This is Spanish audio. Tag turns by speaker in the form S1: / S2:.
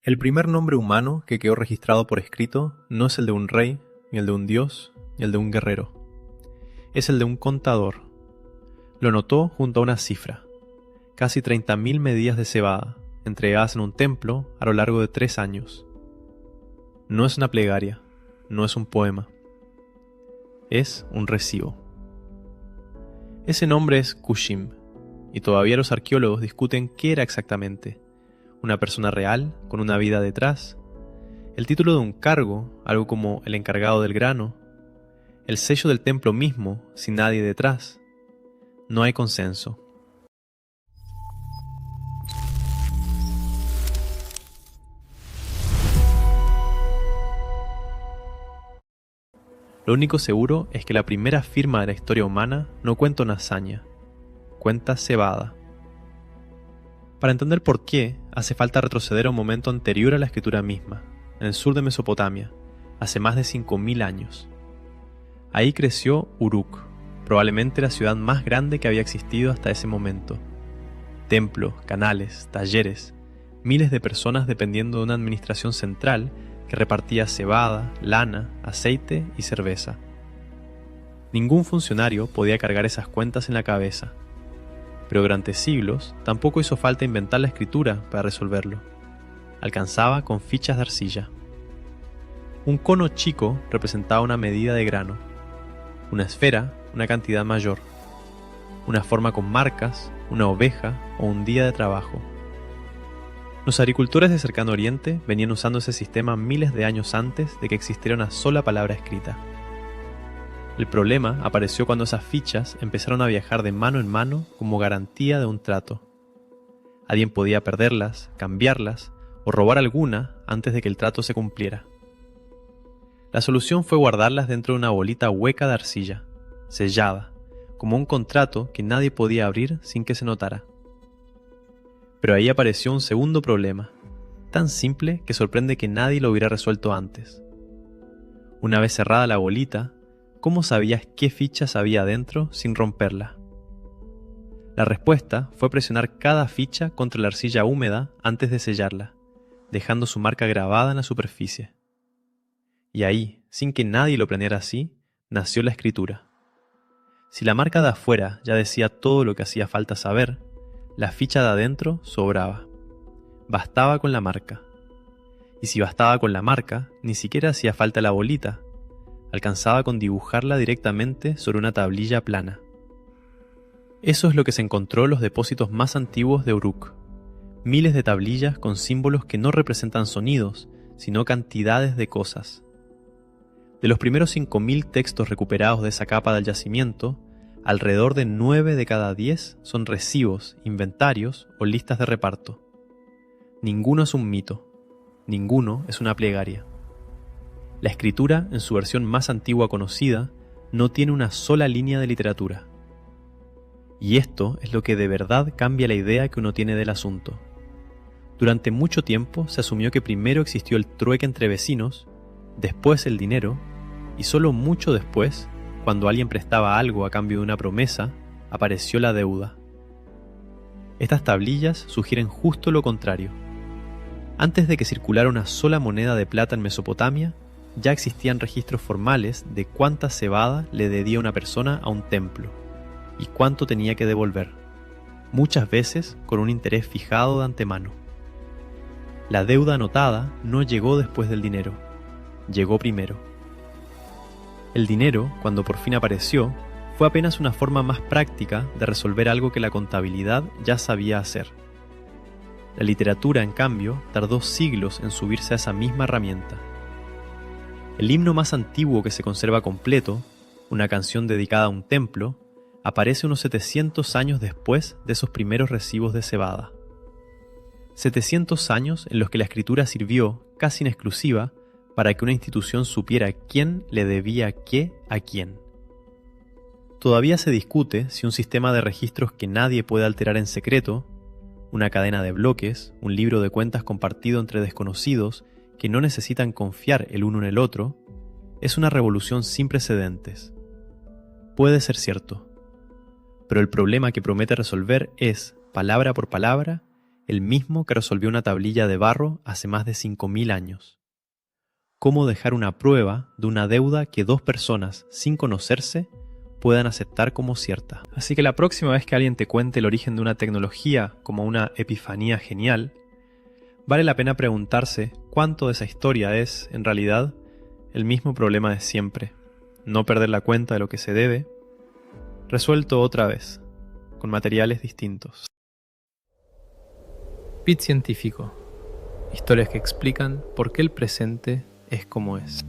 S1: El primer nombre humano que quedó registrado por escrito no es el de un rey, ni el de un dios, ni el de un guerrero. Es el de un contador. Lo anotó junto a una cifra. Casi 30.000 medidas de cebada, entregadas en un templo a lo largo de 3 años. No es una plegaria, no es un poema. Es un recibo. Ese nombre es Kushim, y todavía los arqueólogos discuten qué era exactamente. Una persona real, con una vida detrás, el título de un cargo, algo como el encargado del grano, el sello del templo mismo, sin nadie detrás. No hay consenso. Lo único seguro es que la primera firma de la historia humana no cuenta una hazaña, cuenta cebada. Para entender por qué, hace falta retroceder a un momento anterior a la escritura misma, en el sur de Mesopotamia, hace más de 5.000 años. Ahí creció Uruk, probablemente la ciudad más grande que había existido hasta ese momento. Templos, canales, talleres, miles de personas dependiendo de una administración central que repartía cebada, lana, aceite y cerveza. Ningún funcionario podía cargar esas cuentas en la cabeza, pero durante siglos tampoco hizo falta inventar la escritura para resolverlo. Alcanzaba con fichas de arcilla. Un cono chico representaba una medida de grano, una esfera una cantidad mayor, una forma con marcas, una oveja o un día de trabajo. Los agricultores de Cercano Oriente venían usando ese sistema miles de años antes de que existiera una sola palabra escrita. El problema apareció cuando esas fichas empezaron a viajar de mano en mano como garantía de un trato. Alguien podía perderlas, cambiarlas o robar alguna antes de que el trato se cumpliera. La solución fue guardarlas dentro de una bolita hueca de arcilla, sellada, como un contrato que nadie podía abrir sin que se notara. Pero ahí apareció un segundo problema, tan simple que sorprende que nadie lo hubiera resuelto antes. Una vez cerrada la bolita, ¿cómo sabías qué fichas había adentro sin romperla? La respuesta fue presionar cada ficha contra la arcilla húmeda antes de sellarla, dejando su marca grabada en la superficie. Y ahí, sin que nadie lo planeara así, nació la escritura. Si la marca de afuera ya decía todo lo que hacía falta saber, la ficha de adentro sobraba. Bastaba con la marca. Y si bastaba con la marca, ni siquiera hacía falta la bolita. Alcanzaba con dibujarla directamente sobre una tablilla plana. Eso es lo que se encontró en los depósitos más antiguos de Uruk. Miles de tablillas con símbolos que no representan sonidos, sino cantidades de cosas. De los primeros 5.000 textos recuperados de esa capa del yacimiento, alrededor de 9 de cada 10 son recibos, inventarios o listas de reparto. Ninguno es un mito, ninguno es una plegaria. La escritura, en su versión más antigua conocida, no tiene una sola línea de literatura. Y esto es lo que de verdad cambia la idea que uno tiene del asunto. Durante mucho tiempo se asumió que primero existió el trueque entre vecinos, después el dinero, y solo mucho después, cuando alguien prestaba algo a cambio de una promesa, apareció la deuda. Estas tablillas sugieren justo lo contrario. Antes de que circulara una sola moneda de plata en Mesopotamia, ya existían registros formales de cuánta cebada le debía una persona a un templo y cuánto tenía que devolver, muchas veces con un interés fijado de antemano. La deuda anotada no llegó después del dinero, llegó primero. El dinero, cuando por fin apareció, fue apenas una forma más práctica de resolver algo que la contabilidad ya sabía hacer. La literatura, en cambio, tardó siglos en subirse a esa misma herramienta. El himno más antiguo que se conserva completo, una canción dedicada a un templo, aparece unos 700 años después de esos primeros recibos de cebada. 700 años en los que la escritura sirvió, casi en exclusiva, para que una institución supiera quién le debía qué a quién. Todavía se discute si un sistema de registros que nadie puede alterar en secreto, una cadena de bloques, un libro de cuentas compartido entre desconocidos que no necesitan confiar el uno en el otro, es una revolución sin precedentes. Puede ser cierto, pero el problema que promete resolver es, palabra por palabra, el mismo que resolvió una tablilla de barro hace más de 5000 años. Cómo dejar una prueba de una deuda que dos personas, sin conocerse, puedan aceptar como cierta. Así que la próxima vez que alguien te cuente el origen de una tecnología como una epifanía genial, vale la pena preguntarse cuánto de esa historia es, en realidad, el mismo problema de siempre: no perder la cuenta de lo que se debe, resuelto otra vez, con materiales distintos.
S2: Bit Científico. Historias que explican por qué el presente es como es.